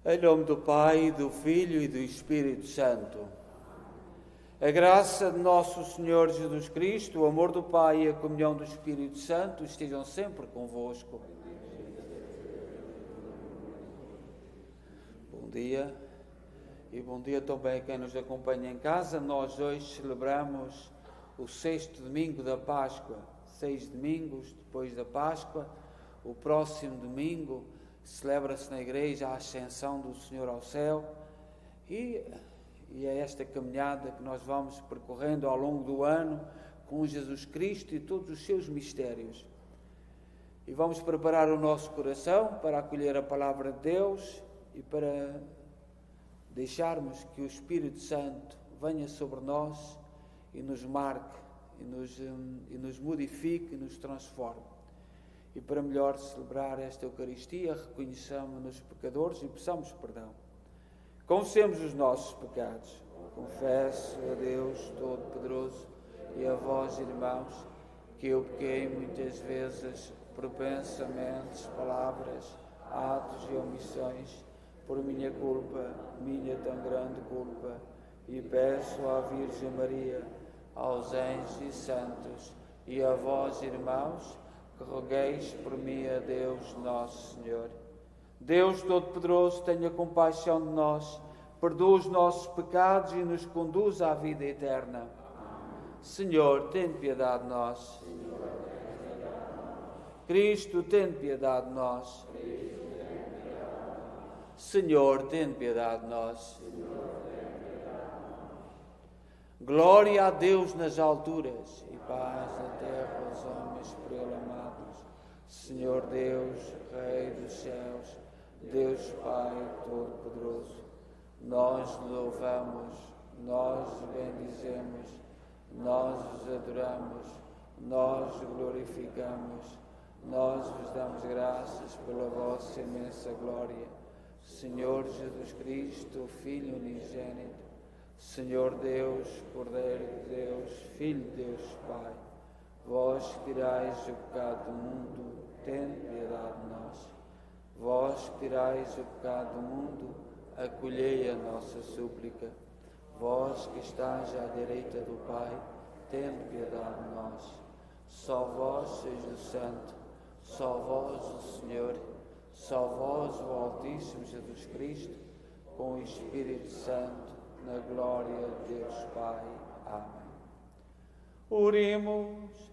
Em nome do Pai, do Filho e do Espírito Santo. A graça de nosso Senhor Jesus Cristo, o amor do Pai e a comunhão do Espírito Santo estejam sempre convosco. Bom dia e bom dia também a quem nos acompanha em casa. Nós hoje celebramos o 6º domingo da Páscoa, 6 domingos depois da Páscoa. O próximo domingo celebra-se na igreja a ascensão do Senhor ao céu e é esta caminhada que nós vamos percorrendo ao longo do ano com Jesus Cristo e todos os seus mistérios. E vamos preparar o nosso coração para acolher a palavra de Deus e para deixarmos que o Espírito Santo venha sobre nós e nos marque, e nos modifique e nos transforme. E para melhor celebrar esta Eucaristia, reconheçamos-nos pecadores e peçamos perdão. Confessemos os nossos pecados. Confesso a Deus Todo-Poderoso e a vós, irmãos, que eu pequei muitas vezes por pensamentos, palavras, atos e omissões, por minha culpa, minha tão grande culpa, e peço à Virgem Maria, aos anjos e santos, e a vós, irmãos, que rogueis por mim a Deus Nosso Senhor. Deus Todo-Poderoso, tenha compaixão de nós, perdoa os nossos pecados e nos conduz à vida eterna. Senhor, tem piedade de nós. Cristo, tem piedade de nós. Senhor, tem piedade de nós. Glória a Deus nas alturas e paz na terra aos homens por ele amados. Senhor Deus, Rei dos céus, Deus Pai Todo-Poderoso, nós louvamos, nós bendizemos, nós vos adoramos, nós glorificamos, nós vos damos graças pela vossa imensa glória. Senhor Jesus Cristo, Filho unigênito, Senhor Deus, Cordeiro de Deus, Filho de Deus Pai, vós que tirais o pecado do mundo, tende piedade de nós. Vós que tirais o pecado do mundo, acolhei a nossa súplica. Vós que estáis à direita do Pai, tende piedade de nós. Só vós sois o Santo, só vós o Senhor, só vós o Altíssimo Jesus Cristo, com o Espírito Santo, na glória de Deus Pai. Amém. Oremos.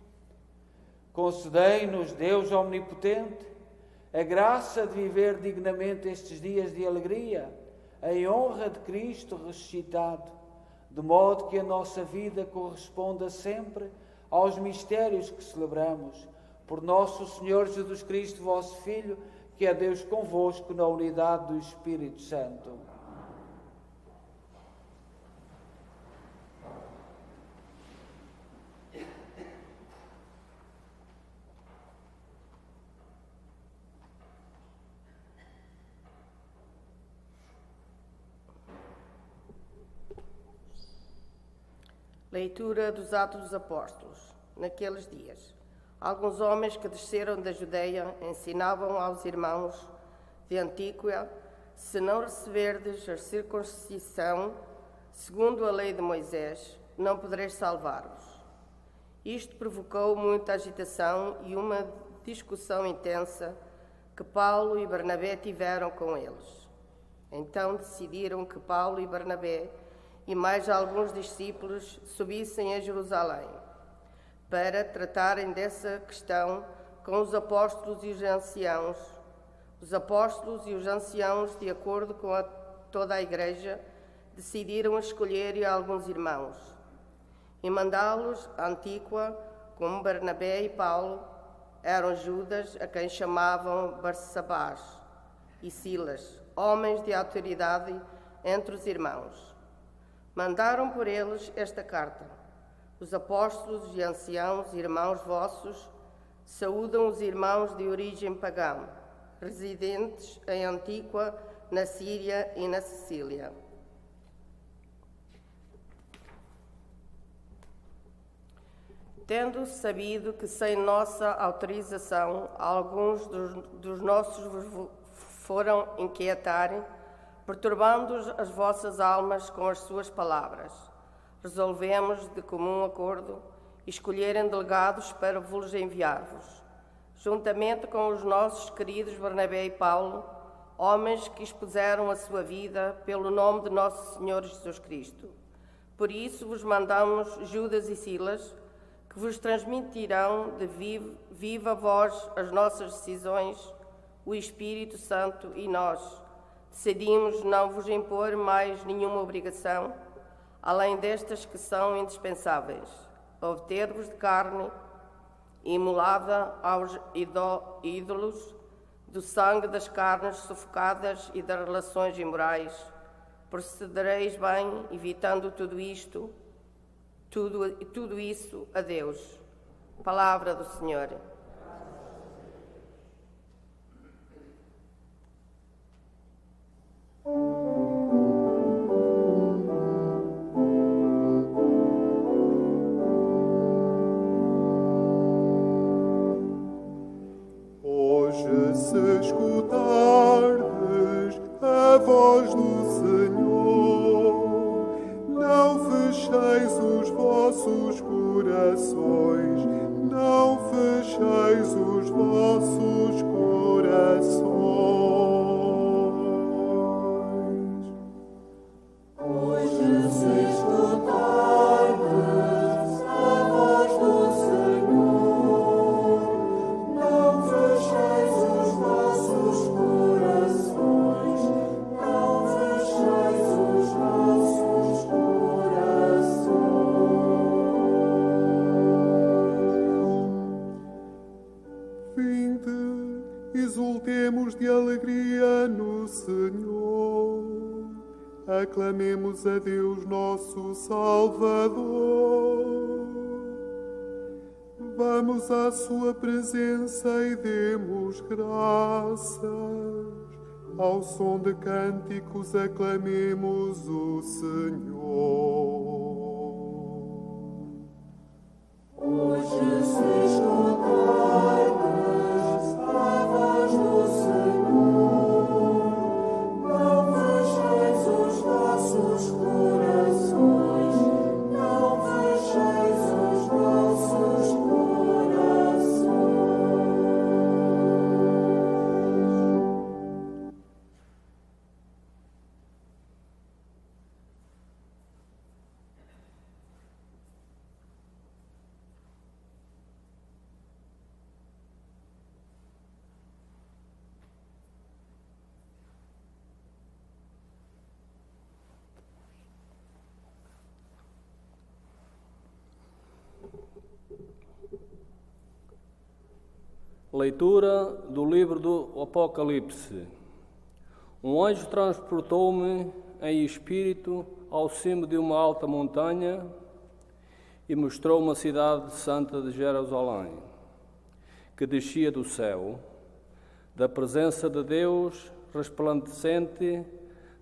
Concedei-nos, Deus Omnipotente, a graça de viver dignamente estes dias de alegria, em honra de Cristo ressuscitado, de modo que a nossa vida corresponda sempre aos mistérios que celebramos, por nosso Senhor Jesus Cristo, vosso Filho, que é Deus convosco na unidade do Espírito Santo. Leitura dos Atos dos Apóstolos. Naqueles dias, alguns homens que desceram da Judeia ensinavam aos irmãos de Antíoquia: se não receberdes a circuncisão, segundo a lei de Moisés, não podereis salvar-vos. Isto provocou muita agitação e uma discussão intensa que Paulo e Barnabé tiveram com eles. Então decidiram que Paulo e Barnabé e mais alguns discípulos subissem a Jerusalém para tratarem dessa questão com os apóstolos e os anciãos. Os apóstolos e os anciãos, de acordo com toda a igreja, decidiram escolher alguns irmãos e mandá-los a Antíoquia, como Barnabé e Paulo eram Judas, a quem chamavam Barsabás, e Silas, homens de autoridade entre os irmãos. Mandaram por eles esta carta: os apóstolos e anciãos, irmãos vossos, saúdam os irmãos de origem pagã, residentes em Antíoquia, na Síria e na Sicília. Tendo sabido que sem nossa autorização alguns dos nossos foram inquietar, perturbando as vossas almas com as suas palavras. Resolvemos, de comum acordo, escolherem delegados para vos enviar-vos, juntamente com os nossos queridos Barnabé e Paulo, homens que expuseram a sua vida pelo nome de nosso Senhor Jesus Cristo. Por isso vos mandamos Judas e Silas, que vos transmitirão de viva voz as nossas decisões, o Espírito Santo e nós. Decidimos não vos impor mais nenhuma obrigação, além destas que são indispensáveis: obter-vos de carne imolada aos ídolos, do sangue das carnes sufocadas e das relações imorais. Procedereis bem, evitando tudo isso a Deus. Palavra do Senhor. Hoje, se escutardes a voz do Senhor, não fecheis os vossos corações, não fecheis os vossos corações. Hoje, se escutardes a voz do Senhor, não fecheis os vossos corações, não fecheis os vossos corações. Vinde, exultemos de alegria no Senhor, aclamemos a Deus nosso Salvador. Vamos à sua presença e demos graças. Ao som de cânticos aclamemos o Senhor. Hoje, se escutardes a voz do Senhor, não fecheis os vossos corações, não fecheis os vossos corações. Leitura do livro do Apocalipse. Um anjo transportou-me em espírito ao cimo de uma alta montanha e mostrou-me a cidade santa de Jerusalém, que descia do céu, da presença de Deus, resplandecente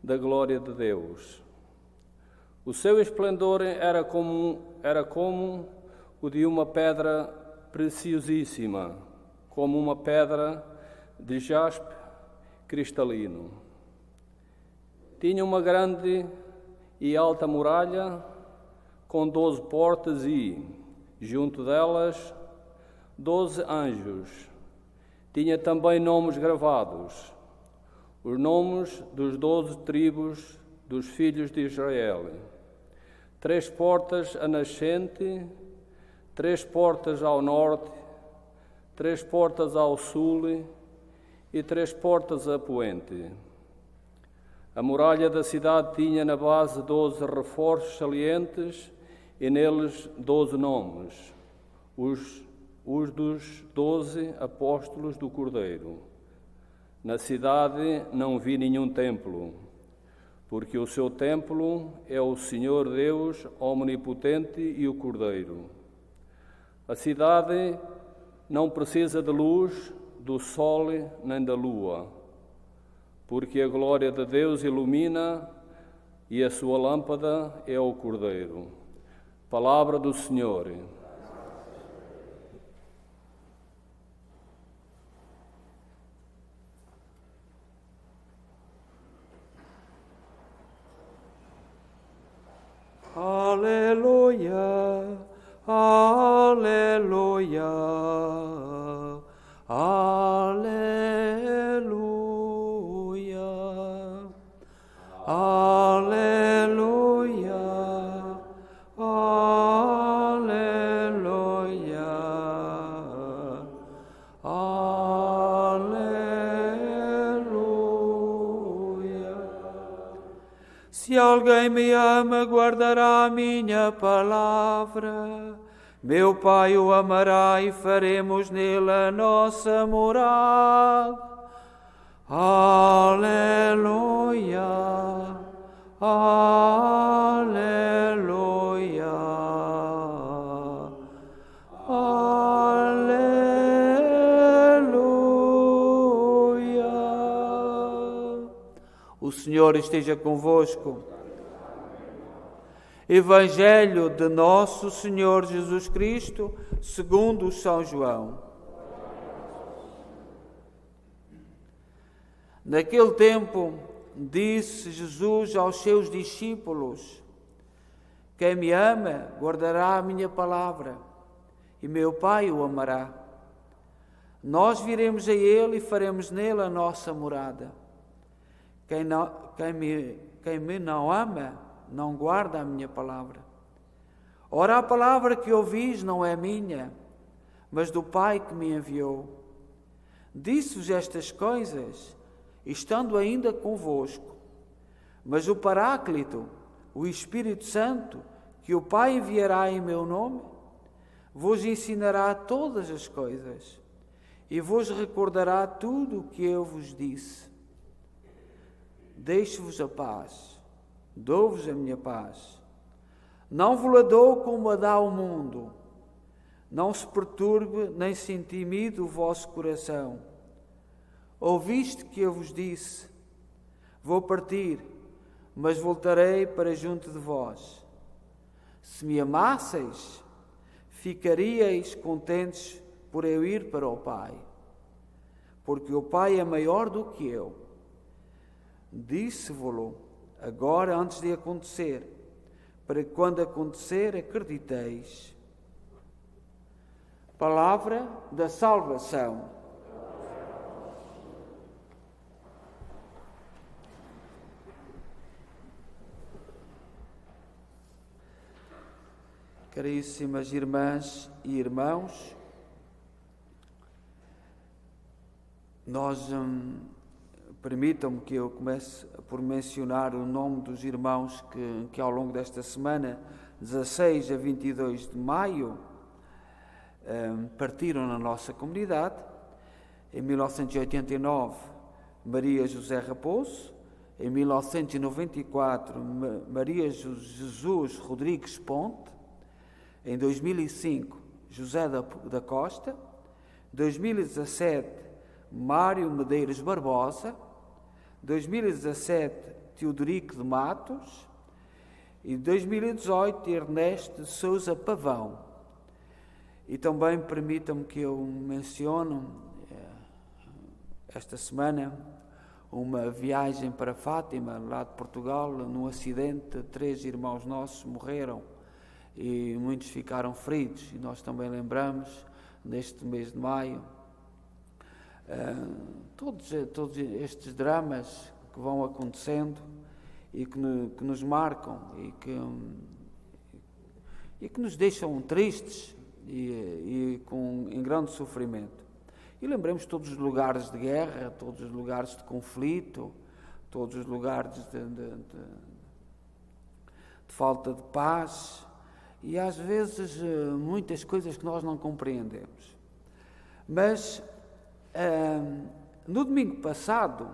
da glória de Deus. O seu esplendor era como o de uma pedra preciosíssima, como uma pedra de jaspe cristalino. Tinha uma grande e alta muralha com 12 portas e, junto delas, 12 anjos. Tinha também nomes gravados, os nomes dos 12 tribos dos filhos de Israel. 3 portas a nascente, 3 portas ao norte, 3 portas ao sul e 3 portas a poente. A muralha da cidade tinha na base 12 reforços salientes e neles 12 nomes, os dos 12 apóstolos do Cordeiro. Na cidade não vi nenhum templo, porque o seu templo é o Senhor Deus omnipotente e o Cordeiro. A cidade não precisa de luz, do sol nem da lua, porque a glória de Deus ilumina e a sua lâmpada é o Cordeiro. Palavra do Senhor. Aleluia, aleluia, aleluia, aleluia, aleluia. Se alguém me ama, guardará a minha palavra. Meu Pai o amará e faremos nele a nossa morada. Aleluia, aleluia, aleluia. O Senhor esteja convosco. Evangelho de Nosso Senhor Jesus Cristo, segundo São João. Naquele tempo, disse Jesus aos seus discípulos: quem me ama, guardará a minha palavra, e meu Pai o amará. Nós viremos a ele e faremos nele a nossa morada. Quem me não ama, não guarda a minha palavra. Ora, a palavra que ouvis não é minha, mas do Pai que me enviou. Disse-vos estas coisas, estando ainda convosco. Mas o Paráclito, o Espírito Santo, que o Pai enviará em meu nome, vos ensinará todas as coisas e vos recordará tudo o que eu vos disse. Deixo-vos a paz. Dou-vos a minha paz. Não vos-la dou como a dá o mundo. Não se perturbe nem se intimide o vosso coração. Ouviste que eu vos disse: vou partir, mas voltarei para junto de vós. Se me amasseis, ficaríeis contentes por eu ir para o Pai, porque o Pai é maior do que eu. Disse-vos-lo agora antes de acontecer, para que quando acontecer acrediteis. Palavra da salvação. Caríssimas irmãs e irmãos, permitam-me que eu comece por mencionar o nome dos irmãos que ao longo desta semana, 16 a 22 de maio, partiram na nossa comunidade. Em 1989, Maria José Raposo. Em 1994, Maria Jesus Rodrigues Ponte. Em 2005, José da Costa. 2017, Mário Medeiros Barbosa. 2017, Teodorico de Matos. E 2018, Ernesto de Sousa Pavão. E também permitam-me que eu mencione esta semana uma viagem para Fátima, lá de Portugal. Num acidente, 3 irmãos nossos morreram e muitos ficaram feridos. E nós também lembramos, neste mês de maio, todos estes dramas que vão acontecendo e que nos marcam e que nos deixam tristes e em grande sofrimento. E lembremos todos os lugares de guerra, todos os lugares de conflito, todos os lugares de falta de paz e às vezes muitas coisas que nós não compreendemos. Mas no domingo passado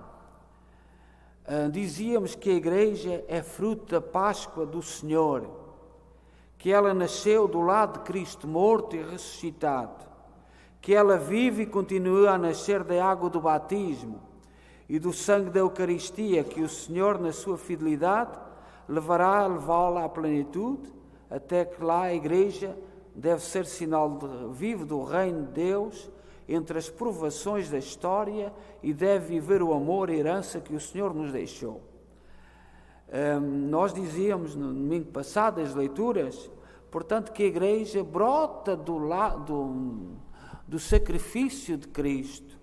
dizíamos que a Igreja é fruto da Páscoa do Senhor, que ela nasceu do lado de Cristo morto e ressuscitado, que ela vive e continua a nascer da água do batismo e do sangue da Eucaristia, que o Senhor, na sua fidelidade, levará a levá-la à plenitude, até que lá a Igreja deve ser sinal vivo do reino de Deus entre as provações da história e deve viver o amor e a herança que o Senhor nos deixou. Nós dizíamos no domingo passado, as leituras, portanto, que a igreja brota do sacrifício de Cristo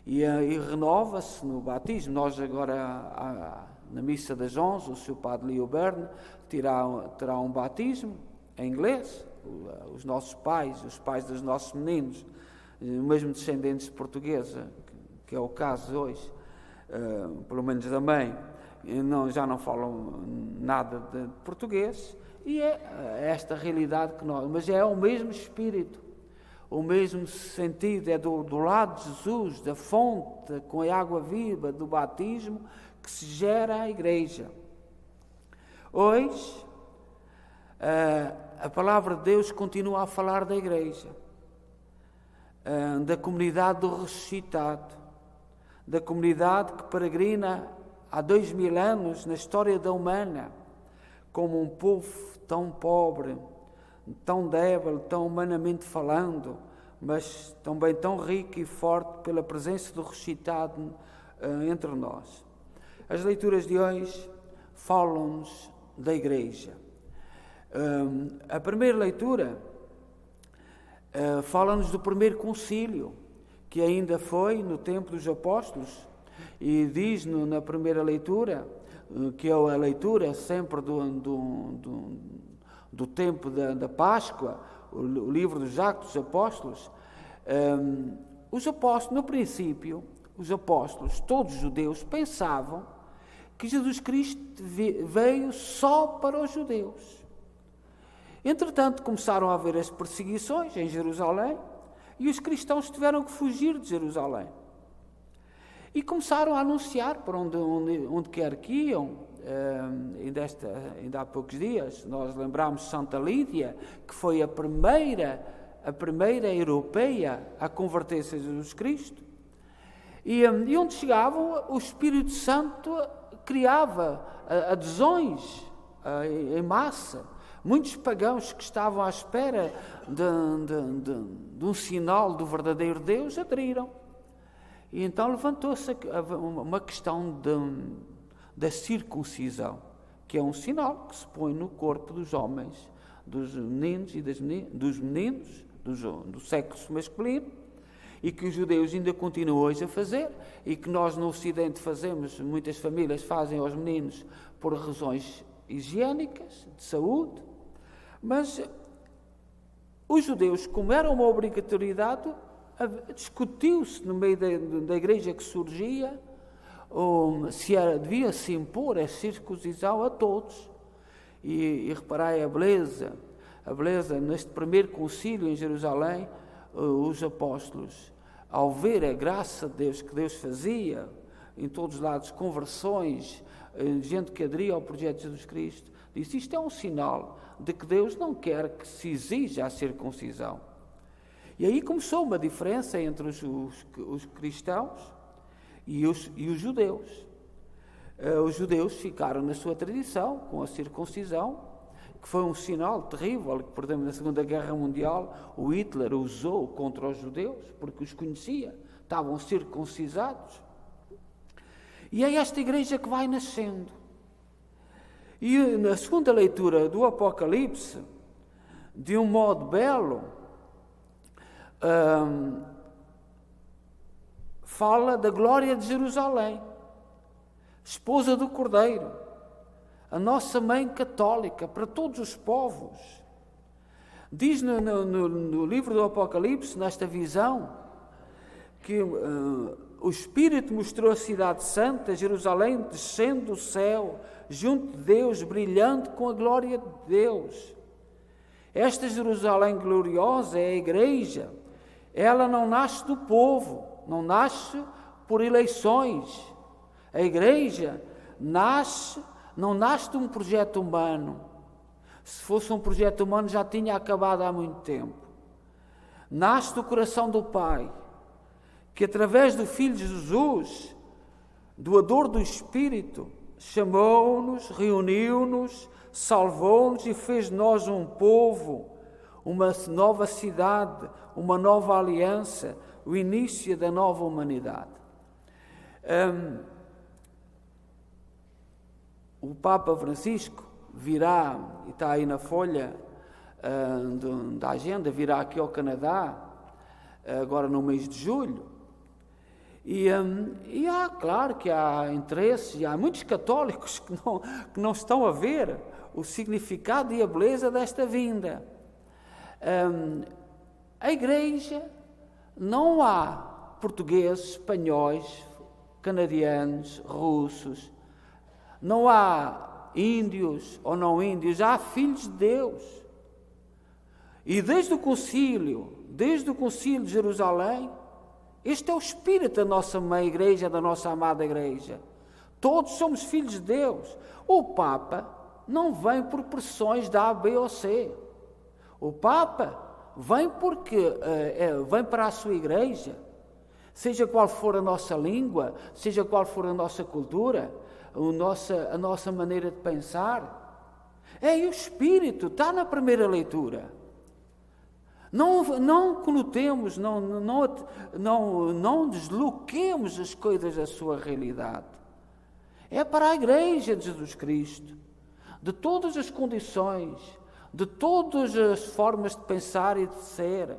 e renova-se no batismo. Nós agora, na missa das 11, o Sr. Padre Leo Berne terá um batismo em inglês. Os nossos pais, os pais dos nossos meninos, mesmo descendentes de portuguesa, que é o caso hoje, pelo menos da mãe, já não falam nada de português, e é esta realidade que nós... Mas é o mesmo Espírito, o mesmo sentido, é do lado de Jesus, da fonte, com a água viva do batismo, que se gera a Igreja. Hoje, a palavra de Deus continua a falar da Igreja, da comunidade do ressuscitado, da comunidade que peregrina há 2000 anos na história da humana, como um povo tão pobre, tão débil, tão humanamente falando, mas também tão rico e forte pela presença do ressuscitado entre nós. As leituras de hoje falam-nos da Igreja. A primeira leitura fala-nos do primeiro concílio, que ainda foi no tempo dos apóstolos, e diz-nos na primeira leitura, que é a leitura sempre do tempo da Páscoa, o livro dos Atos dos Apóstolos. Os apóstolos, no princípio, os apóstolos, todos os judeus, pensavam que Jesus Cristo veio só para os judeus. Entretanto, começaram a haver as perseguições em Jerusalém e os cristãos tiveram que fugir de Jerusalém. E começaram a anunciar por onde quer que iam. Ainda há poucos dias, nós lembramos Santa Lídia, que foi a primeira europeia a converter-se a Jesus Cristo. E onde chegavam, o Espírito Santo criava adesões em massa. Muitos pagãos que estavam à espera de um sinal do verdadeiro Deus aderiram. E então levantou-se uma questão da circuncisão, que é um sinal que se põe no corpo dos homens, dos meninos e dos meninos do sexo masculino, e que os judeus ainda continuam hoje a fazer, e que nós no Ocidente fazemos, muitas famílias fazem aos meninos por razões higiênicas, de saúde, mas os judeus, como era uma obrigatoriedade, discutiu-se no meio da igreja que surgia se devia-se impor a circuncisão a todos. E reparai a beleza neste primeiro concílio em Jerusalém. Os apóstolos, ao ver a graça de Deus que Deus fazia em todos os lados, conversões, gente que aderia ao projeto de Jesus Cristo, disse: isto é um sinal de que Deus não quer que se exija a circuncisão. E aí começou uma diferença entre os cristãos e os judeus. Os judeus ficaram na sua tradição com a circuncisão, que foi um sinal terrível que, por exemplo, na Segunda Guerra Mundial, o Hitler usou contra os judeus, porque os conhecia, estavam circuncisados. E é esta igreja que vai nascendo. E na segunda leitura do Apocalipse, de um modo belo, fala da glória de Jerusalém, esposa do Cordeiro, a nossa mãe católica para todos os povos. Diz no livro do Apocalipse, nesta visão, que o Espírito mostrou a cidade santa, Jerusalém, descendo do céu, junto de Deus, brilhante com a glória de Deus. Esta Jerusalém gloriosa é a igreja. Ela não nasce do povo, não nasce por eleições. A igreja não nasce de um projeto humano. Se fosse um projeto humano já tinha acabado há muito tempo. Nasce do coração do Pai, que através do Filho de Jesus, doador do Espírito, chamou-nos, reuniu-nos, salvou-nos e fez de nós um povo, uma nova cidade, uma nova aliança, o início da nova humanidade. O Papa Francisco virá, e está aí na folha, da agenda, virá aqui ao Canadá, agora no mês de julho. E claro que há interesses, e há muitos católicos que não estão a ver o significado e a beleza desta vinda. A Igreja, não há portugueses, espanhóis, canadianos, russos, não há índios ou não índios, há filhos de Deus. E desde o concílio de Jerusalém, este é o espírito da nossa mãe Igreja, da nossa amada Igreja. Todos somos filhos de Deus. O Papa não vem por pressões da A, B ou C. O Papa vem porque vem para a sua Igreja, seja qual for a nossa língua, seja qual for a nossa cultura, a nossa maneira de pensar. E o Espírito está na primeira leitura. Não conotemos, não desloquemos as coisas da sua realidade. É para a Igreja de Jesus Cristo, de todas as condições, de todas as formas de pensar e de ser,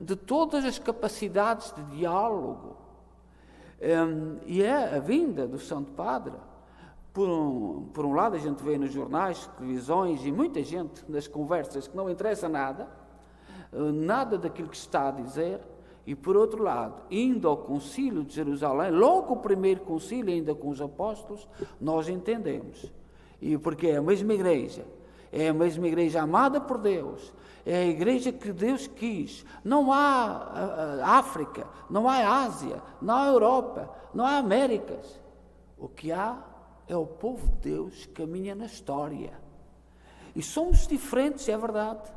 de todas as capacidades de diálogo. E é a vinda do Santo Padre. Por um lado, a gente vê nos jornais, televisões e muita gente nas conversas que não interessa nada daquilo que se está a dizer, e por outro lado, indo ao concílio de Jerusalém, logo o primeiro concílio, ainda com os apóstolos, nós entendemos. E porque é a mesma Igreja amada por Deus, é a Igreja que Deus quis. Não há África, não há Ásia, não há Europa, não há Américas. O que há é o povo de Deus que caminha na história. E somos diferentes, é verdade,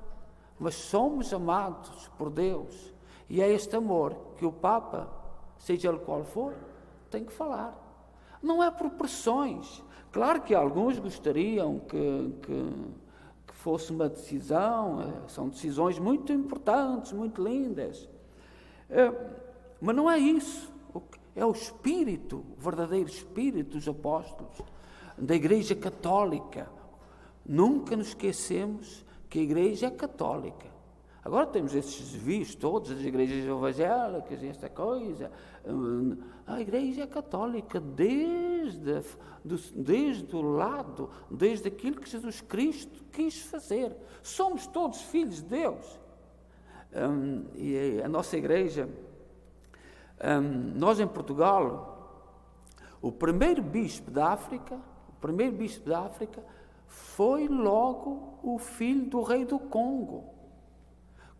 mas somos amados por Deus. E é este amor que o Papa, seja ele qual for, tem que falar. Não é por pressões. Claro que alguns gostariam que fosse uma decisão, são decisões muito importantes, muito lindas. Mas não é isso. É o espírito, o verdadeiro espírito dos apóstolos, da Igreja Católica. Nunca nos esquecemos que a Igreja é católica. Agora temos esses desvios todos, as igrejas evangélicas, esta coisa. A Igreja é católica desde aquilo que Jesus Cristo quis fazer. Somos todos filhos de Deus. E a nossa Igreja, nós em Portugal, o primeiro bispo da África foi logo o filho do rei do Congo,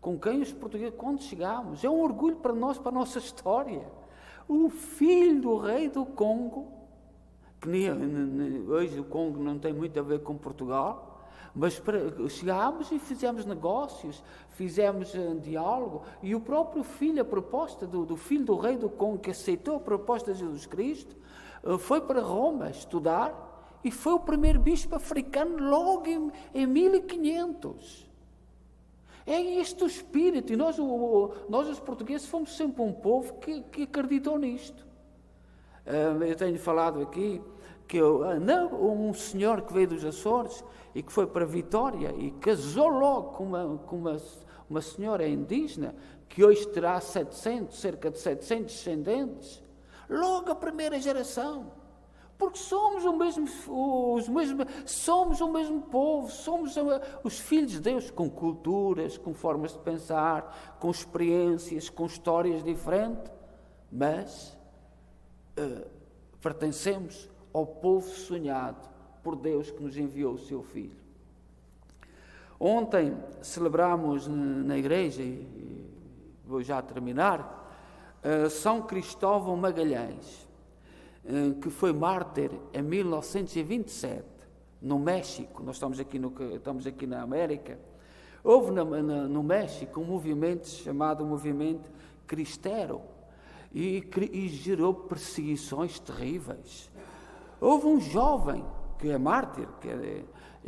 com quem os portugueses, quando chegámos, é um orgulho para nós, para a nossa história. O filho do rei do Congo, que hoje o Congo não tem muito a ver com Portugal, mas chegámos e fizemos negócios, fizemos diálogo, e o próprio filho, a proposta do filho do rei do Congo, que aceitou a proposta de Jesus Cristo, foi para Roma estudar, e foi o primeiro bispo africano logo em 1500. É este o espírito, e nós os portugueses fomos sempre um povo que acreditou nisto. Eu tenho falado aqui que um senhor que veio dos Açores e que foi para Vitória e casou logo com uma senhora indígena, que hoje terá cerca de 700 descendentes, logo a primeira geração. Porque somos o mesmo povo, somos os filhos de Deus, com culturas, com formas de pensar, com experiências, com histórias diferentes, mas pertencemos ao povo sonhado por Deus, que nos enviou o seu Filho. Ontem celebramos na igreja, e vou já terminar, São Cristóvão Magalhães, que foi mártir em 1927, no México. Nós estamos aqui na América. Houve no México um movimento chamado Movimento Cristero, e gerou perseguições terríveis. Houve um jovem que é mártir,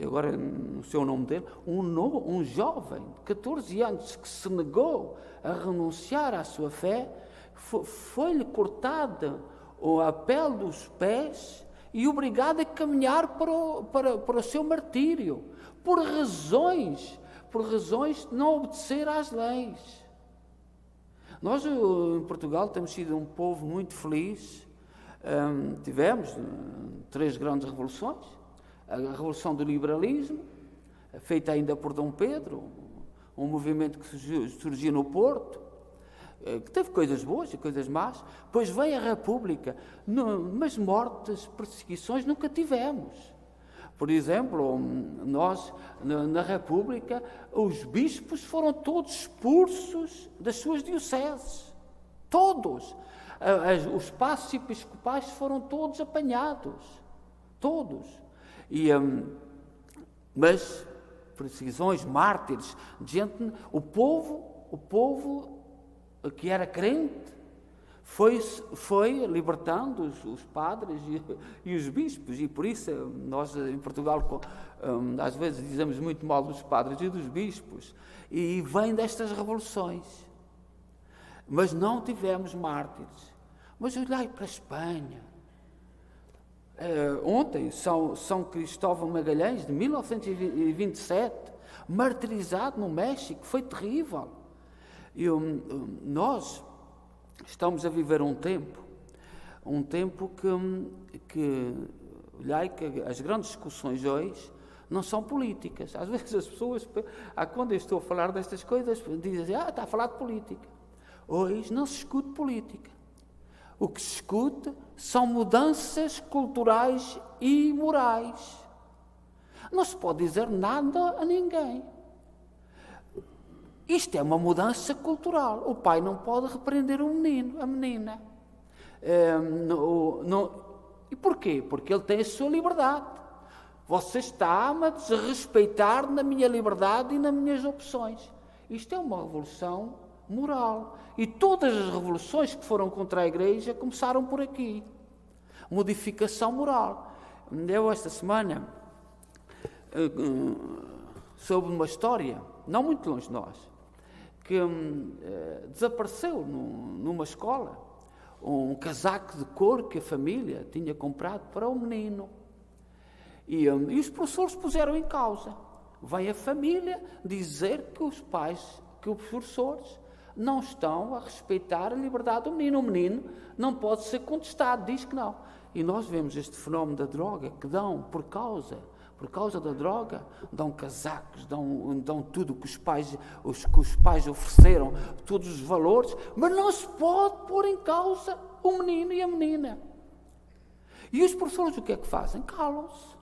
agora não sei o nome dele, um jovem de 14 anos que se negou a renunciar à sua fé, foi-lhe cortada a pele dos pés e obrigado a caminhar para o seu martírio, por razões por razões de não obedecer às leis. Nós, em Portugal, temos sido um povo muito feliz. Tivemos 3 grandes revoluções. A Revolução do Liberalismo, feita ainda por Dom Pedro, um movimento que surgiu no Porto, que teve coisas boas e coisas más. Depois veio a República, mas mortes, perseguições nunca tivemos. Por exemplo, nós, na República, os bispos foram todos expulsos das suas dioceses. Todos. Os passos episcopais foram todos apanhados. Todos. Mas perseguições, mártires, gente, o povo que era crente, foi libertando os padres e os bispos, e por isso nós em Portugal às vezes dizemos muito mal dos padres e dos bispos, e vem destas revoluções. Mas não tivemos mártires. Mas olhai para a Espanha. Ontem, São Cristóvão Magalhães, de 1927, martirizado no México, foi terrível. E nós estamos a viver um tempo que olhai que as grandes discussões hoje não são políticas. Às vezes as pessoas, quando eu estou a falar destas coisas, dizem, está a falar de política. Hoje não se discute política. O que se discute são mudanças culturais e morais. Não se pode dizer nada a ninguém. Isto é uma mudança cultural. O pai não pode repreender o menino, a menina. E porquê? Porque ele tem a sua liberdade. Você está-me a desrespeitar na minha liberdade e nas minhas opções. Isto é uma revolução moral. E todas as revoluções que foram contra a Igreja começaram por aqui. Modificação moral. Eu, esta semana, soube uma história, não muito longe de nós, que desapareceu numa escola um casaco de couro que a família tinha comprado para o menino. E os professores puseram em causa. Vem a família dizer que os pais, que os professores não estão a respeitar a liberdade do menino. O menino não pode ser contestado, diz que não. E nós vemos este fenómeno da droga, que dão, por causa da droga, dão casacos, dão tudo que os pais ofereceram, todos os valores, mas não se pode pôr em causa o menino e a menina. E os professores o que é que fazem? Calam-se,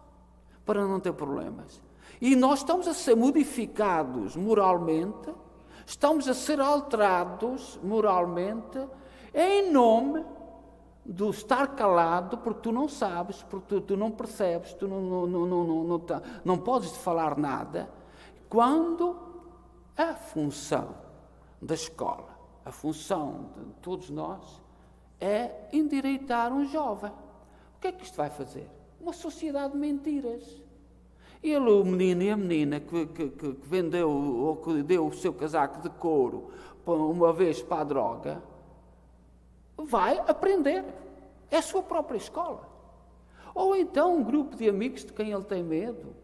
para não ter problemas. E nós estamos a ser modificados moralmente, estamos a ser alterados moralmente, em nome do estar calado, porque tu não sabes, porque tu não percebes, tu não podes falar nada, quando a função da escola, a função de todos nós, é endireitar um jovem. O que é que isto vai fazer? Uma sociedade de mentiras. Ele, o menino e a menina que vendeu ou que deu o seu casaco de couro uma vez para a droga, vai aprender. É a sua própria escola. Ou então um grupo de amigos de quem ele tem medo,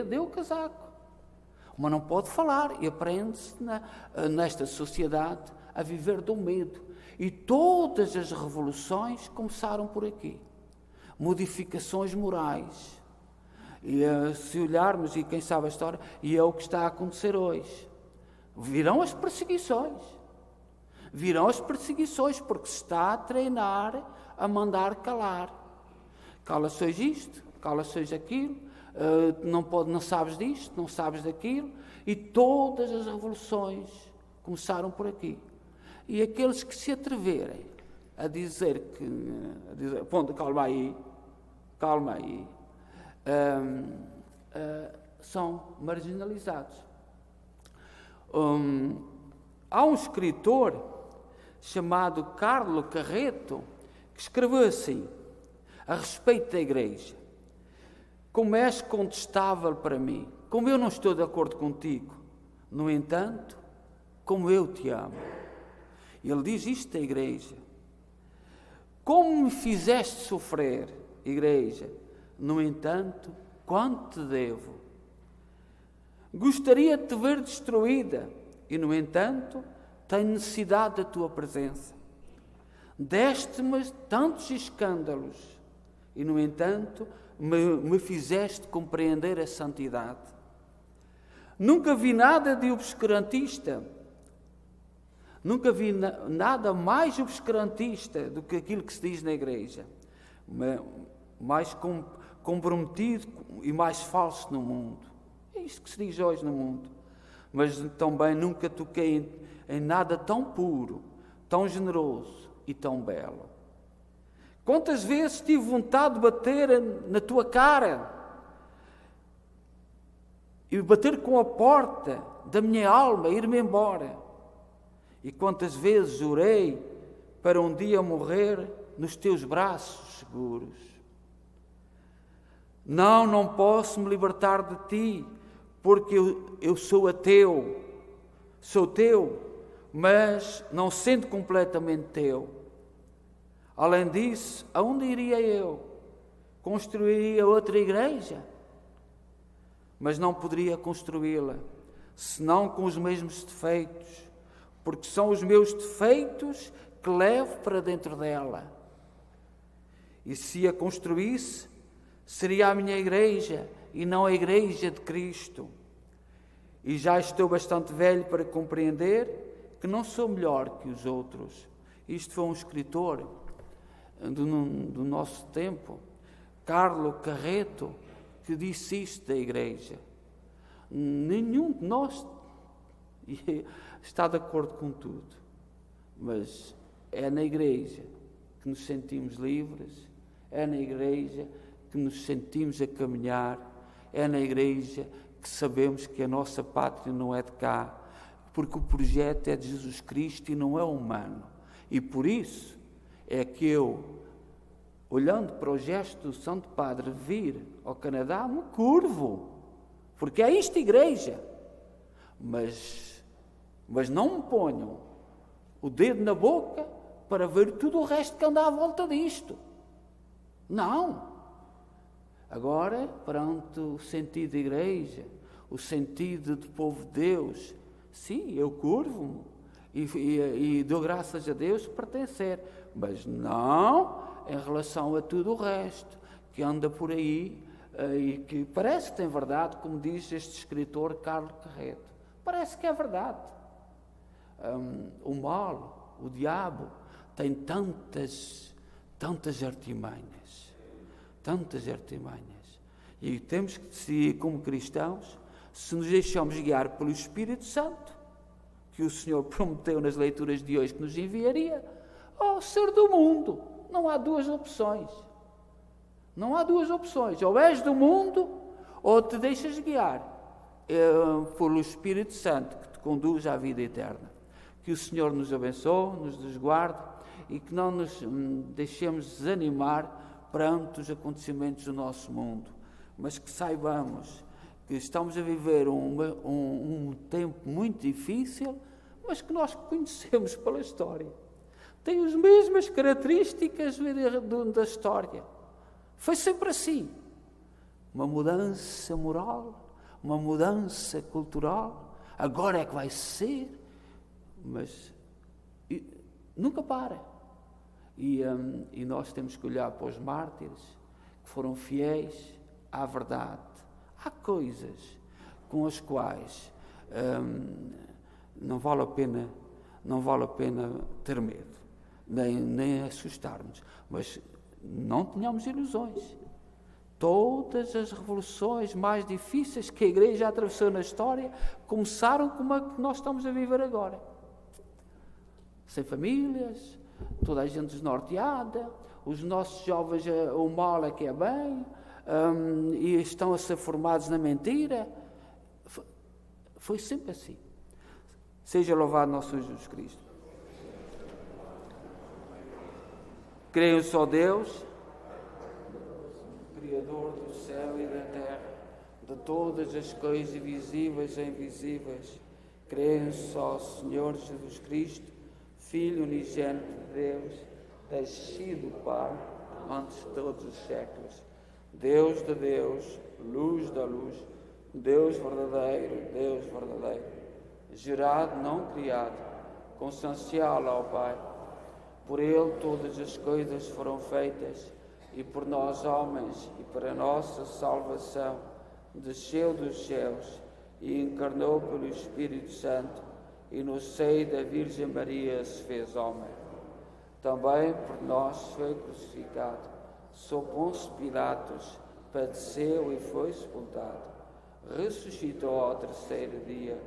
deu o casaco. Mas não pode falar, e aprende-se nesta sociedade a viver do medo. E todas as revoluções começaram por aqui. Modificações morais. E se olharmos, e quem sabe a história, e é o que está a acontecer hoje. Virão as perseguições. Porque se está a treinar a mandar calar. Cala-se hoje isto, cala-se hoje aquilo, não sabes disto, não sabes daquilo, e todas as revoluções começaram por aqui. E aqueles que se atreverem a dizer ponto, calma aí, são marginalizados. Há um escritor chamado Carlo Carreto que escreveu assim, a respeito da Igreja: como és contestável para mim, como eu não estou de acordo contigo, no entanto, como eu te amo. Ele diz isto da Igreja: como me fizeste sofrer, Igreja, no entanto, quanto te devo. Gostaria de te ver destruída e, no entanto, tenho necessidade da tua presença. Deste-me tantos escândalos e, no entanto, me fizeste compreender a santidade. Nunca vi nada de obscurantista, nunca vi nada mais obscurantista do que aquilo que se diz na igreja, mais comprometido e mais falso no mundo. É isto que se diz hoje no mundo. Mas também nunca toquei em nada tão puro, tão generoso e tão belo. Quantas vezes tive vontade de bater na tua cara e bater com a porta da minha alma, ir-me embora. E quantas vezes orei para um dia morrer nos teus braços seguros. Não posso me libertar de ti, porque eu sou ateu. Sou teu, mas não sendo completamente teu. Além disso, aonde iria eu? Construiria outra igreja? Mas não poderia construí-la, senão com os mesmos defeitos, porque são os meus defeitos que levo para dentro dela. E se a construísse, seria a minha igreja e não a igreja de Cristo. E já estou bastante velho para compreender que não sou melhor que os outros. Isto foi um escritor do nosso tempo, Carlo Carreto, que disse isto da igreja. Nenhum de nós está de acordo com tudo, mas é na igreja que nos sentimos livres, é na igreja que nos sentimos a caminhar, é na igreja que sabemos que a nossa pátria não é de cá, porque o projeto é de Jesus Cristo e não é humano. E por isso é que eu, olhando para o gesto do Santo Padre vir ao Canadá, me curvo, porque é isto igreja. Mas não me ponham o dedo na boca para ver tudo o resto que anda à volta disto. Não. Agora, perante o sentido de igreja, o sentido de povo de Deus, sim, eu curvo-me e dou graças a Deus por pertencer, mas não em relação a tudo o resto que anda por aí e que parece que tem verdade, como diz este escritor Carlo Carreto. Parece que é verdade. O mal, o diabo, tem tantas artimanhas. Tantas artimanhas. E temos que decidir, como cristãos, se nos deixamos guiar pelo Espírito Santo, que o Senhor prometeu nas leituras de hoje que nos enviaria, ou ser do mundo. Não há duas opções. Não há duas opções. Ou és do mundo, ou te deixas guiar pelo Espírito Santo, que te conduz à vida eterna. Que o Senhor nos abençoe, nos desguarde e que não nos deixemos desanimar perante os acontecimentos do nosso mundo, mas que saibamos que estamos a viver um tempo muito difícil, mas que nós conhecemos pela história. Tem as mesmas características da história. Foi sempre assim. Uma mudança moral, uma mudança cultural, agora é que vai ser, mas nunca para. E nós temos que olhar para os mártires que foram fiéis à verdade. Há coisas com as quais não vale a pena ter medo, nem assustar-nos, mas não tenhamos ilusões. Todas as revoluções mais difíceis que a Igreja atravessou na história começaram como a que nós estamos a viver agora. Sem famílias, toda a gente desnorteada, os nossos jovens, o mal é que é bem, e estão a ser formados na mentira. Foi sempre assim. Seja louvado nosso Senhor Jesus Cristo. Creio só Deus, Criador do céu e da terra, de todas as coisas visíveis e invisíveis. Creio só Senhor Jesus Cristo, Filho unigênito de Deus, nascido do Pai, antes de todos os séculos. Deus de Deus, luz da luz, Deus verdadeiro, gerado, não criado, consubstancial ao Pai. Por Ele todas as coisas foram feitas, e por nós homens, e para a nossa salvação, desceu dos céus e encarnou pelo Espírito Santo, e no seio da Virgem Maria se fez homem. Também por nós foi crucificado, sob Pôncio Pilatos, padeceu e foi sepultado. Ressuscitou ao terceiro dia,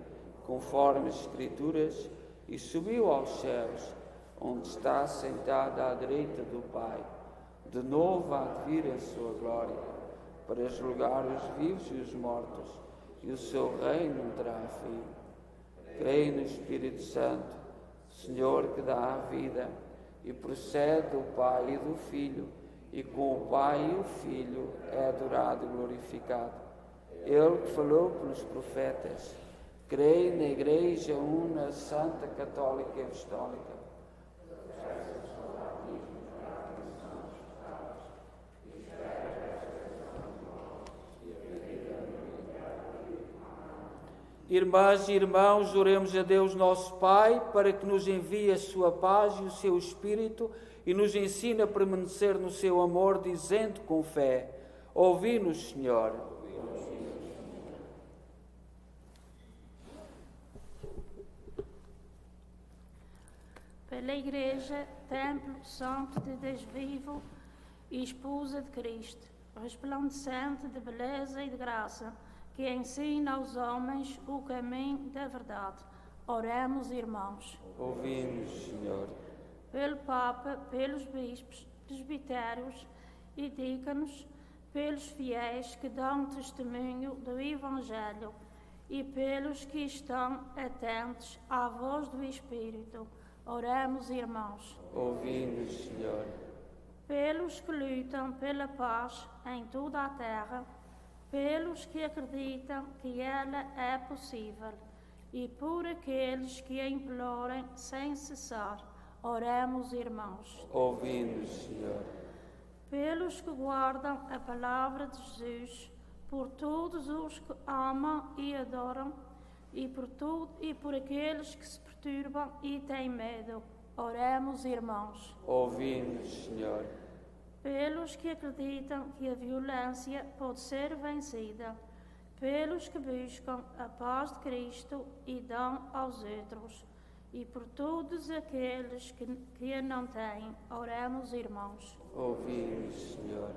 conforme as Escrituras, e subiu aos céus, onde está sentado à direita do Pai. De novo há de vir a sua glória, para julgar os vivos e os mortos, e o seu reino não terá fim. Creio no Espírito Santo, Senhor que dá a vida, e procede do Pai e do Filho, e com o Pai e o Filho é adorado e glorificado. Ele que falou pelos profetas. Creio na Igreja Una, Santa, Católica e Apostólica. Irmãs e irmãos, oremos a Deus nosso Pai para que nos envie a sua paz e o seu Espírito e nos ensine a permanecer no seu amor, dizendo com fé: ouvi-nos, Senhor. Pela Igreja, Templo Santo de Deus vivo e Esposa de Cristo, resplandecente de beleza e de graça, que ensina aos homens o caminho da verdade. Oremos, irmãos. Ouvimos, Senhor. Pelo Papa, pelos bispos, presbitérios e díaconos, pelos fiéis que dão testemunho do Evangelho e pelos que estão atentos à voz do Espírito. Oremos, irmãos. Ouvimos, Senhor. Pelos que lutam pela paz em toda a terra, pelos que acreditam que ela é possível e por aqueles que a implorem sem cessar. Oremos, irmãos. Ouvimos, Senhor. Pelos que guardam a palavra de Jesus, por todos os que amam e adoram, e por aqueles que se perturbam e têm medo. Oremos, irmãos. Ouvimos, Senhor. Pelos que acreditam que a violência pode ser vencida, pelos que buscam a paz de Cristo e dão aos outros, e por todos aqueles que a não têm. Oremos, irmãos. Ouvimos, Senhor.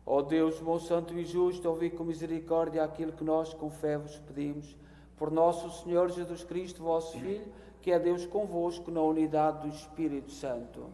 Ó Deus, bom, santo e justo, ouvi com misericórdia aquilo que nós com fé vos pedimos. Por nosso Senhor Jesus Cristo, vosso Filho, que é Deus convosco na unidade do Espírito Santo.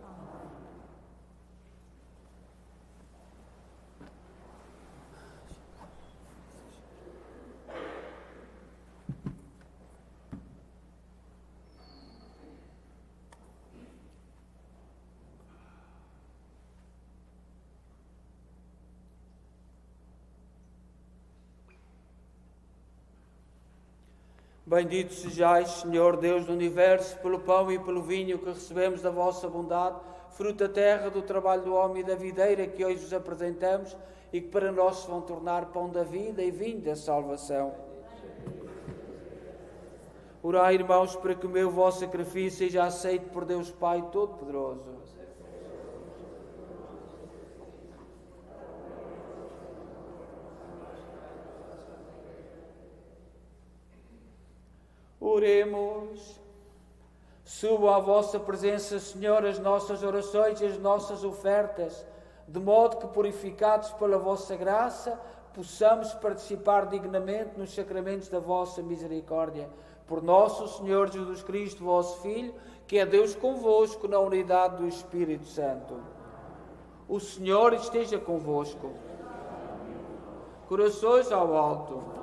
Bendito sejais, Senhor Deus do Universo, pelo pão e pelo vinho que recebemos da vossa bondade, fruto da terra, do trabalho do homem e da videira que hoje vos apresentamos e que para nós se vão tornar pão da vida e vinho da salvação. Orai, irmãos, para que o meu vosso sacrifício seja aceito por Deus Pai Todo-Poderoso. Oremos. Subam à vossa presença, Senhor, as nossas orações e as nossas ofertas, de modo que, purificados pela vossa graça, possamos participar dignamente nos sacramentos da vossa misericórdia. Por nosso Senhor Jesus Cristo, vosso Filho, que é Deus convosco na unidade do Espírito Santo. O Senhor esteja convosco. Corações ao alto.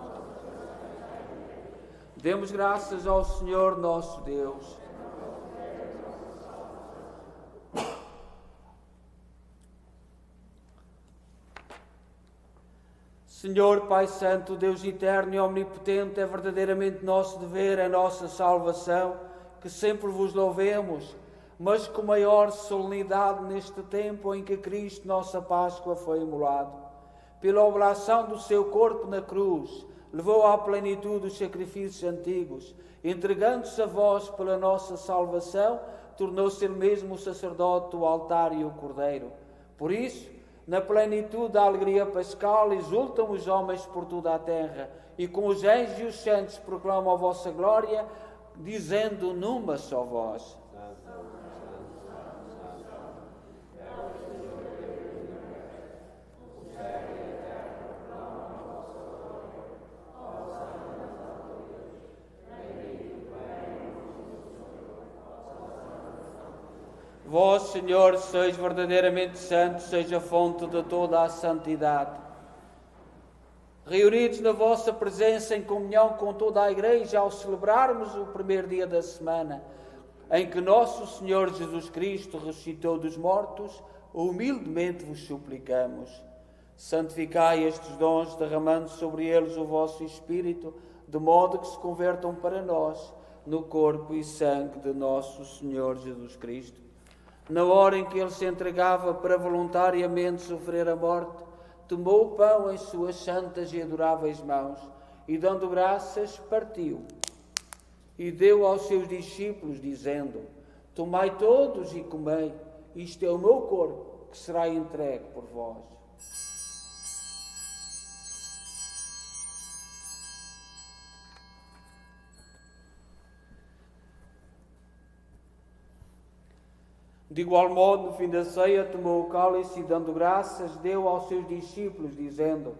Demos graças ao Senhor nosso Deus. Senhor Pai Santo, Deus eterno e omnipotente, é verdadeiramente nosso dever, a nossa salvação, que sempre vos louvemos, mas com maior solenidade neste tempo em que Cristo, nossa Páscoa, foi imolado. Pela oblação do seu corpo na cruz, levou à plenitude os sacrifícios antigos, entregando-se a vós pela nossa salvação, tornou-se ele mesmo o sacerdote, o altar e o cordeiro. Por isso, na plenitude da alegria pascal, exultam os homens por toda a terra, e com os anjos e os santos proclamam a vossa glória, dizendo numa só voz: Vós, Senhor, sois verdadeiramente santos, seja a fonte de toda a santidade. Reunidos na vossa presença em comunhão com toda a Igreja, ao celebrarmos o primeiro dia da semana, em que nosso Senhor Jesus Cristo ressuscitou dos mortos, humildemente vos suplicamos. Santificai estes dons, derramando sobre eles o vosso Espírito, de modo que se convertam para nós no corpo e sangue de nosso Senhor Jesus Cristo. Na hora em que ele se entregava para voluntariamente sofrer a morte, tomou o pão em suas santas e adoráveis mãos e, dando graças, partiu e deu aos seus discípulos, dizendo: Tomai todos e comei, isto é o meu corpo, que será entregue por vós. De igual modo, no fim da ceia, tomou o cálice e, dando graças, deu aos seus discípulos, dizendo: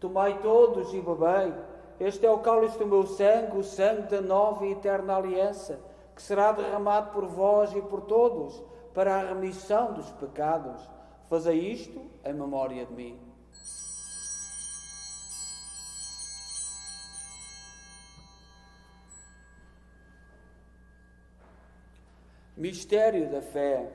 Tomai todos e bebei, este é o cálice do meu sangue, o sangue da nova e eterna aliança, que será derramado por vós e por todos, para a remissão dos pecados. Fazei isto em memória de mim. Mistério da fé.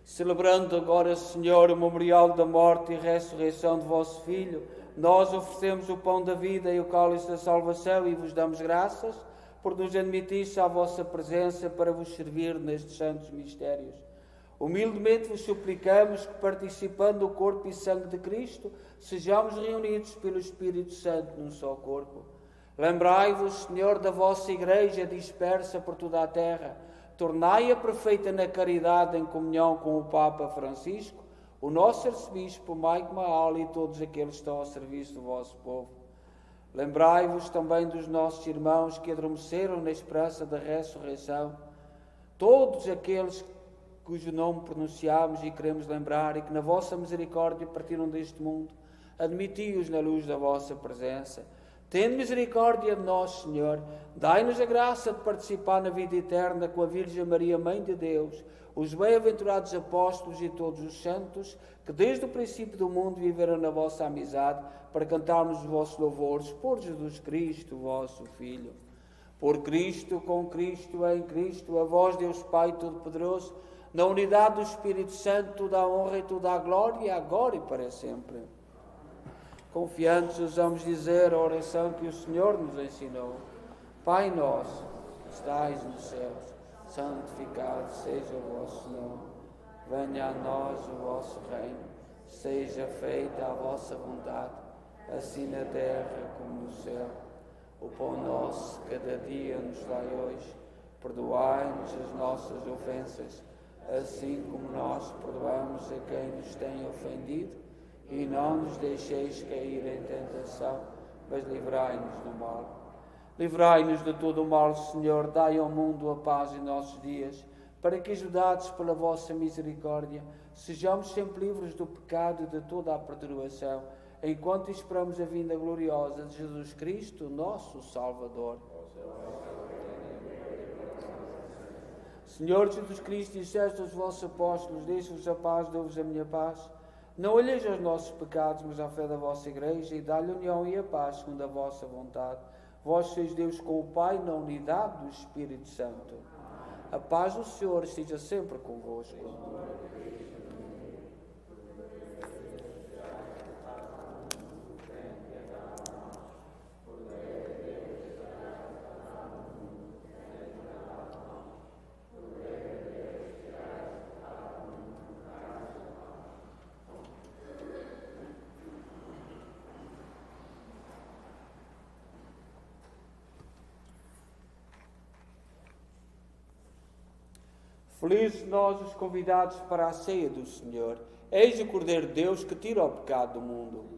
Celebrando agora, Senhor, o memorial da morte e ressurreição de vosso Filho, nós oferecemos o pão da vida e o cálice da salvação e vos damos graças por nos admitir-se à vossa presença para vos servir nestes santos mistérios. Humildemente vos suplicamos que, participando do corpo e sangue de Cristo, sejamos reunidos pelo Espírito Santo num só corpo. Lembrai-vos, Senhor, da vossa Igreja dispersa por toda a terra. Tornai-a perfeita na caridade em comunhão com o Papa Francisco, o nosso arcebispo Mike Maal e todos aqueles que estão ao serviço do vosso povo. Lembrai-vos também dos nossos irmãos que adormeceram na esperança da ressurreição, todos aqueles cujo nome pronunciamos e queremos lembrar e que na vossa misericórdia partiram deste mundo, admiti-os na luz da vossa presença. Tende misericórdia de nós, Senhor, dai-nos a graça de participar na vida eterna com a Virgem Maria, Mãe de Deus, os bem-aventurados apóstolos e todos os santos, que desde o princípio do mundo viveram na vossa amizade, para cantarmos os vossos louvores por Jesus Cristo, vosso Filho. Por Cristo, com Cristo, em Cristo, a vós, Deus Pai Todo-Poderoso, na unidade do Espírito Santo, toda a honra e toda a glória, agora e para sempre. Confiantes, ousamos dizer a oração que o Senhor nos ensinou. Pai nosso, que estais nos céus, santificado seja o vosso nome. Venha a nós o vosso reino. Seja feita a vossa vontade, assim na terra como no céu. O pão nosso, cada dia nos dai hoje. Perdoai-nos as nossas ofensas, assim como nós perdoamos a quem nos tem ofendido. E não nos deixeis cair em tentação, mas livrai-nos do mal. Livrai-nos de todo o mal, Senhor, dai ao mundo a paz em nossos dias, para que, ajudados pela vossa misericórdia, sejamos sempre livres do pecado e de toda a perturbação, enquanto esperamos a vinda gloriosa de Jesus Cristo, nosso Salvador. Senhor Jesus Cristo, disseste aos vossos apóstolos: deixo-vos a paz, dou-vos a minha paz. Não olheis aos nossos pecados, mas à fé da vossa Igreja, e dá-lhe a união e a paz, segundo a vossa vontade. Vós sois Deus com o Pai, na unidade do Espírito Santo. A paz do Senhor esteja sempre convosco. Felizes nós os convidados para a ceia do Senhor. Eis o Cordeiro de Deus que tira o pecado do mundo.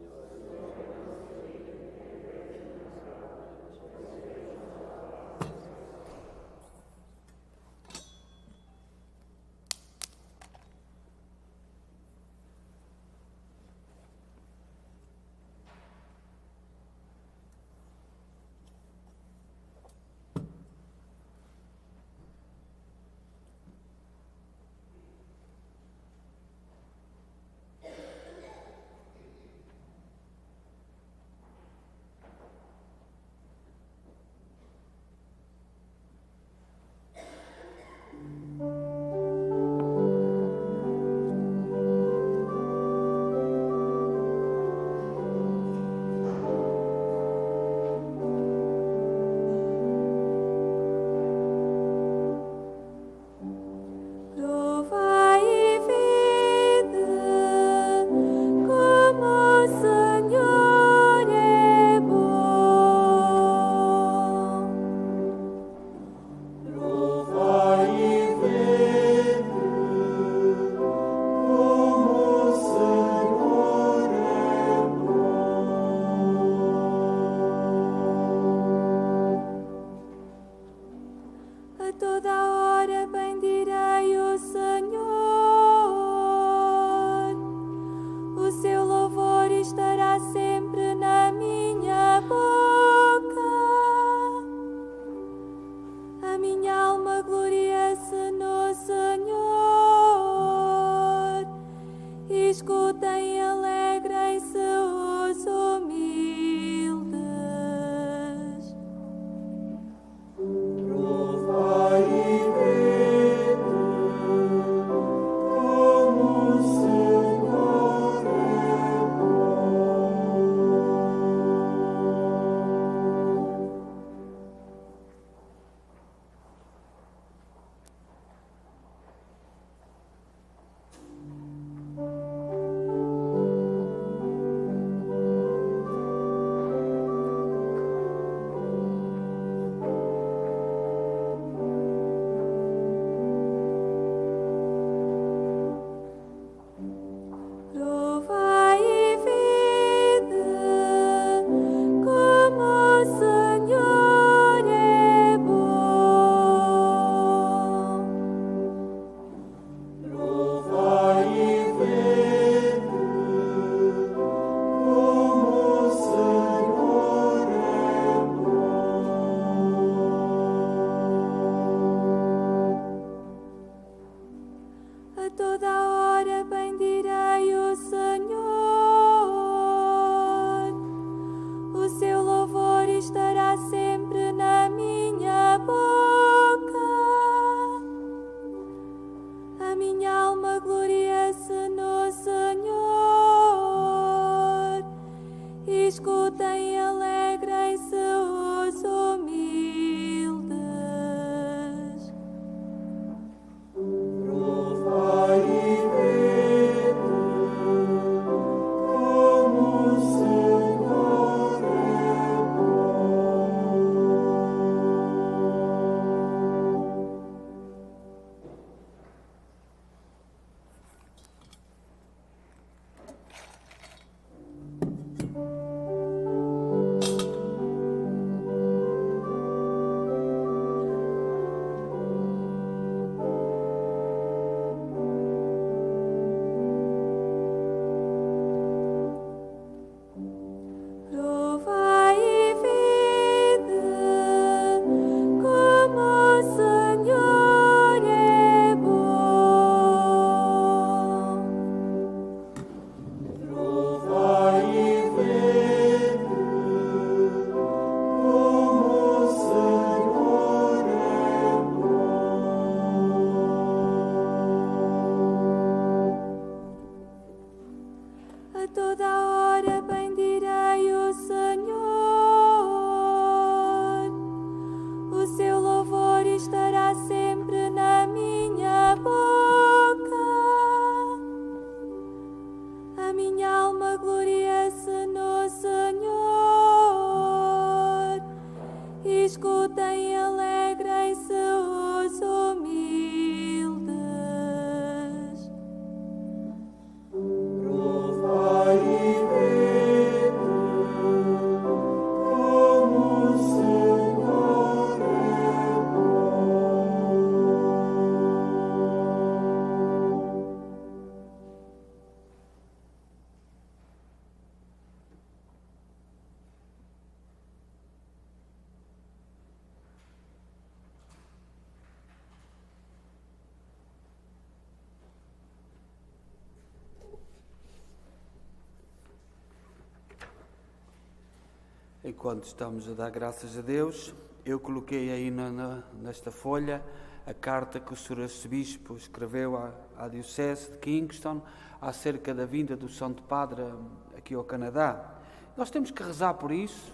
Enquanto estamos a dar graças a Deus, eu coloquei aí nesta folha a carta que o Sr. Arcebispo escreveu à Diocese de Kingston acerca da vinda do Santo Padre aqui ao Canadá. Nós temos que rezar por isso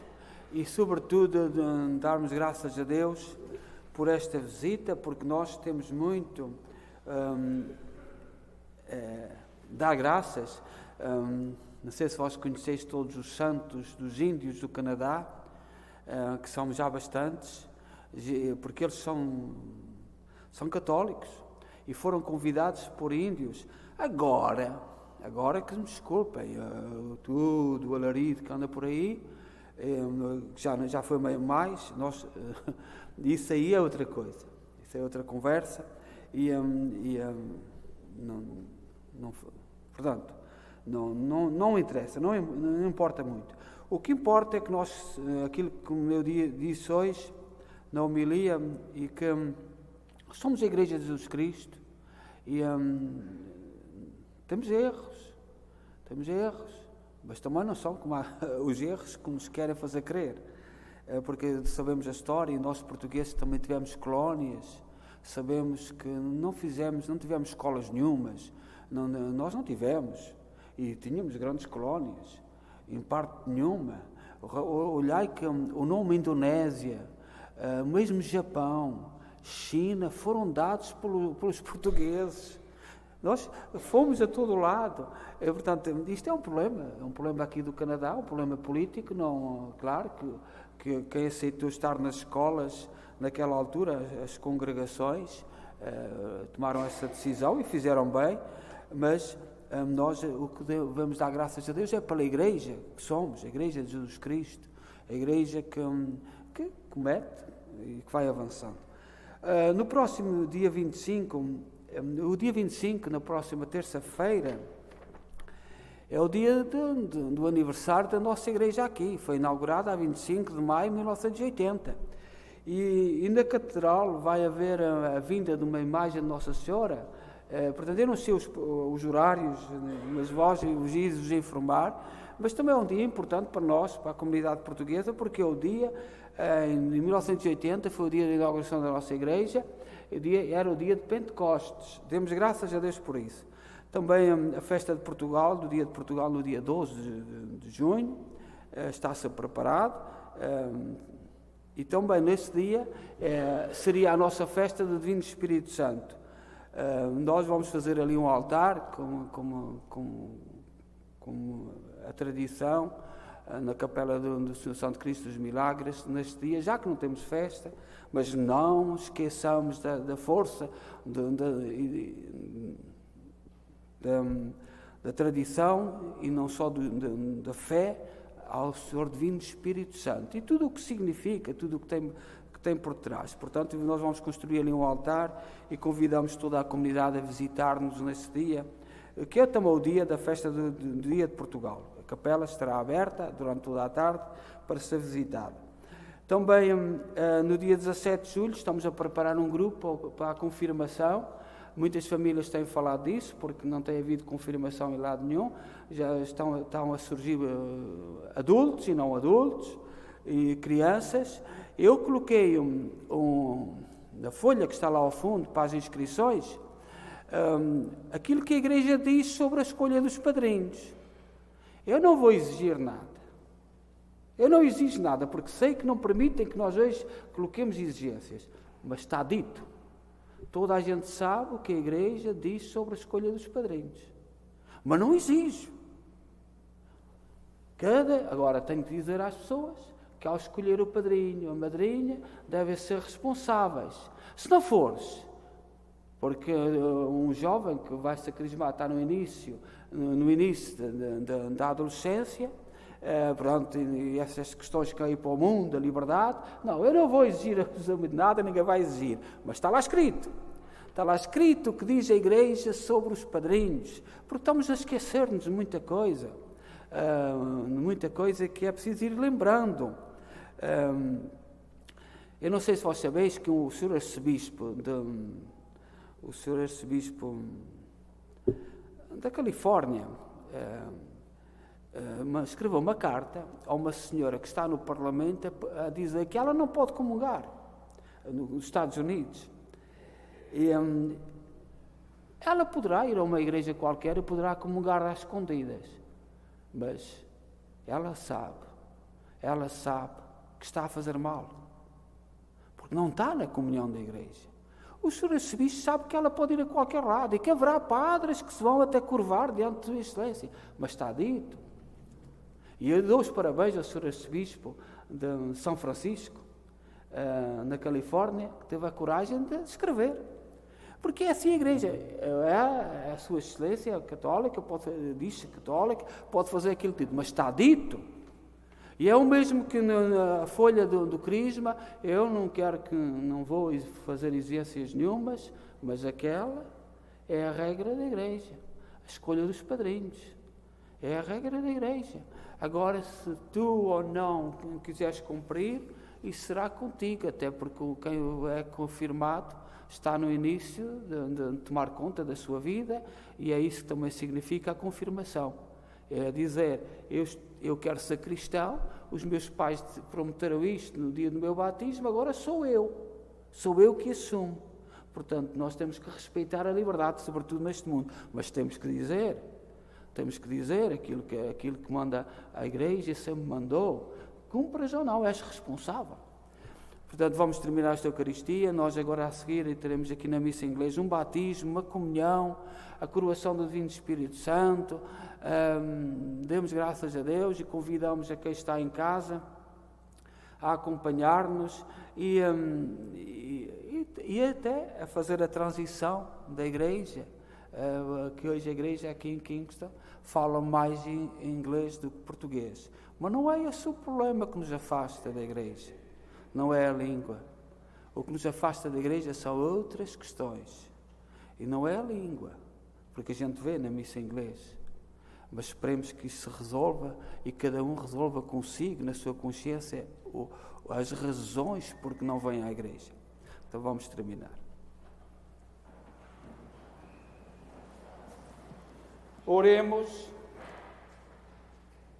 e, sobretudo, darmos graças a Deus por esta visita, porque nós temos muito dar graças. Não sei se vós conheceis todos os santos dos índios do Canadá, que são já bastantes, porque eles são católicos e foram convidados por índios. Agora que me desculpem, tudo o alarido que anda por aí, já foi meio mais, isso aí é outra coisa, isso é outra conversa, portanto, não interessa, não importa muito. O que importa é que nós, aquilo que eu disse hoje na homilia, e que somos a Igreja de Jesus Cristo e temos erros, mas também não são como os erros que nos querem fazer crer, porque sabemos a história, e nós portugueses também tivemos colónias, sabemos que não tivemos escolas nenhumas, nós não tivemos, e tínhamos grandes colónias, em parte nenhuma. Olhai que o nome Indonésia, mesmo Japão, China, foram dados pelos portugueses. Nós fomos a todo lado. Portanto, isto é um problema aqui do Canadá, um problema político. Não, claro que quem aceitou estar nas escolas naquela altura, as congregações tomaram essa decisão e fizeram bem, mas nós o que devemos dar graças a Deus é pela Igreja que somos, a Igreja de Jesus Cristo, a Igreja que comete e que vai avançando. No próximo dia 25, na próxima terça-feira, é o dia do aniversário da nossa igreja aqui. Foi inaugurada a 25 de maio de 1980. E na Catedral vai haver a vinda de uma imagem de Nossa Senhora. Portanto, eu não sei os horários, mas vós vos ides informar, mas também é um dia importante para nós, para a comunidade portuguesa, porque é o dia, em 1980, foi o dia da inauguração da nossa igreja, era o dia de Pentecostes. Demos graças a Deus por isso. Também a festa de Portugal, do dia de Portugal, no dia 12 de junho, está-se preparado. E também nesse dia seria a nossa festa do Divino Espírito Santo. Nós vamos fazer ali um altar, como a tradição, na capela do Senhor Santo Cristo dos Milagres, neste dia, já que não temos festa, mas não esqueçamos da força da tradição e não só da fé ao Senhor Divino Espírito Santo e tudo o que significa, tudo o que tem por trás. Portanto, nós vamos construir ali um altar e convidamos toda a comunidade a visitar-nos nesse dia, que é também o dia da festa do Dia de Portugal. A capela estará aberta durante toda a tarde para ser visitada. Também, no dia 17 de julho, estamos a preparar um grupo para a confirmação. Muitas famílias têm falado disso, porque não tem havido confirmação em lado nenhum. Já estão a surgir adultos e não adultos, e crianças. Eu coloquei na folha que está lá ao fundo, para as inscrições, aquilo que a Igreja diz sobre a escolha dos padrinhos. Eu não vou exigir nada. Eu não exijo nada, porque sei que não permitem que nós hoje coloquemos exigências. Mas está dito. Toda a gente sabe o que a Igreja diz sobre a escolha dos padrinhos. Mas não exijo. Agora tenho que dizer às pessoas que ao escolher o padrinho ou a madrinha devem ser responsáveis. Se não fores, porque um jovem que vai se crismar está no início da adolescência, pronto, e essas questões que aí para o mundo, a liberdade, não, eu não vou exigir absolutamente nada, ninguém vai exigir, mas está lá escrito o que diz a Igreja sobre os padrinhos, porque estamos a esquecer-nos de muita coisa que é preciso ir lembrando. Eu não sei se vós sabeis que o Sr. Arcebispo da Califórnia, escreveu uma carta a uma senhora que está no Parlamento a dizer que ela não pode comungar nos Estados Unidos. E ela poderá ir a uma igreja qualquer e poderá comungar às escondidas, mas ela sabe que está a fazer mal, porque não está na comunhão da igreja. O senhor arcebispo sabe que ela pode ir a qualquer lado e que haverá padres que se vão até curvar diante de sua excelência, mas está dito. E eu dou os parabéns ao senhor arcebispo de São Francisco, na Califórnia, que teve a coragem de escrever. Porque é assim a igreja, a sua excelência católica, diz católica, pode fazer aquilo tudo, mas está dito. E é o mesmo que na folha do Crisma, eu não vou fazer exigências nenhumas, mas aquela é a regra da igreja, a escolha dos padrinhos, é a regra da igreja. Agora, se tu ou não quiseres cumprir, isso será contigo, até porque quem é confirmado está no início de tomar conta da sua vida, e é isso que também significa a confirmação. É dizer, eu quero ser cristão, os meus pais prometeram isto no dia do meu batismo, agora sou eu que assumo. Portanto, nós temos que respeitar a liberdade, sobretudo neste mundo, mas temos que dizer aquilo que manda a igreja, sempre mandou. Cumpras ou não, és responsável. Portanto, vamos terminar esta Eucaristia. Nós agora a seguir teremos aqui na missa em inglês um batismo, uma comunhão, a coroação do Divino Espírito Santo. Demos graças a Deus e convidamos a quem está em casa a acompanhar-nos e até a fazer a transição da igreja, que hoje a igreja aqui em Kingston fala mais em inglês do que português. Mas não é esse o problema que nos afasta da igreja. Não é a língua. O que nos afasta da igreja são outras questões. E não é a língua, porque a gente vê na missa em inglês. Mas esperemos que isso se resolva e cada um resolva consigo, na sua consciência, as razões por que não vem à igreja. Então vamos terminar. Oremos.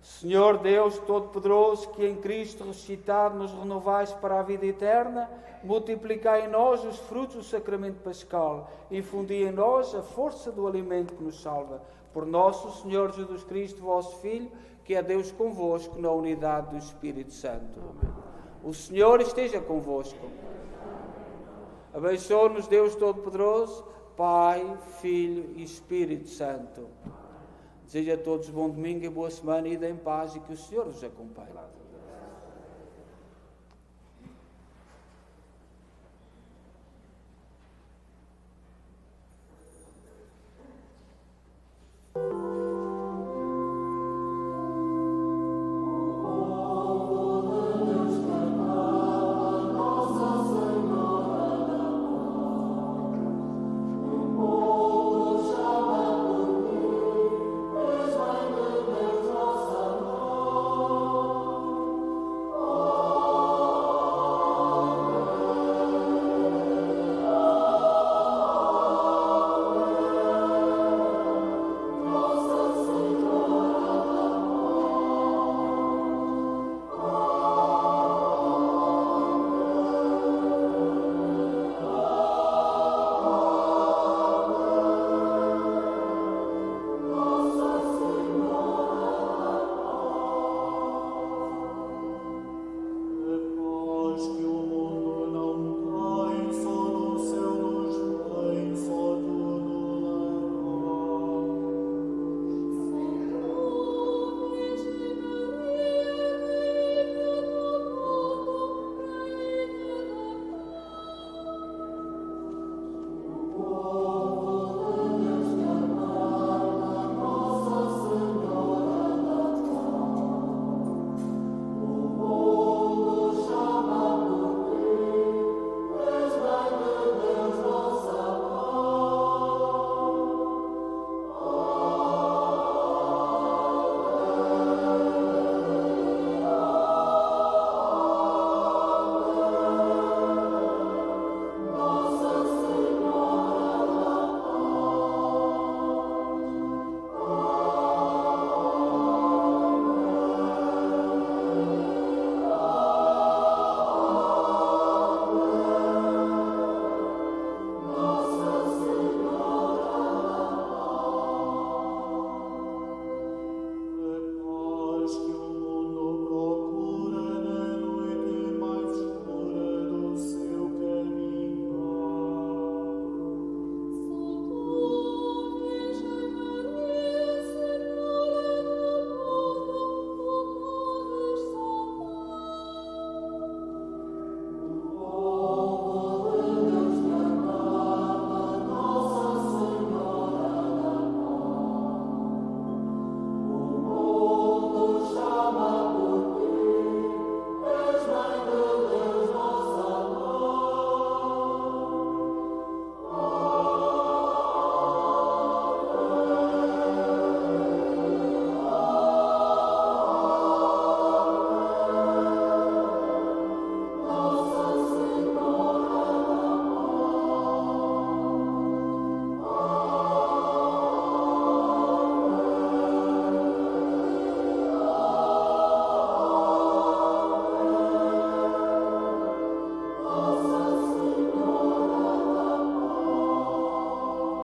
Senhor Deus Todo-Poderoso, que em Cristo ressuscitado nos renovais para a vida eterna, multiplicai em nós os frutos do sacramento pascal, infundi em nós a força do alimento que nos salva. Por nosso Senhor Jesus Cristo, vosso Filho, que é Deus convosco, na unidade do Espírito Santo. Amém. O Senhor esteja convosco. Abençoe-nos Deus Todo-Poderoso, Pai, Filho e Espírito Santo. Desejo a todos bom domingo e boa semana, ida em paz e que o Senhor os acompanhe.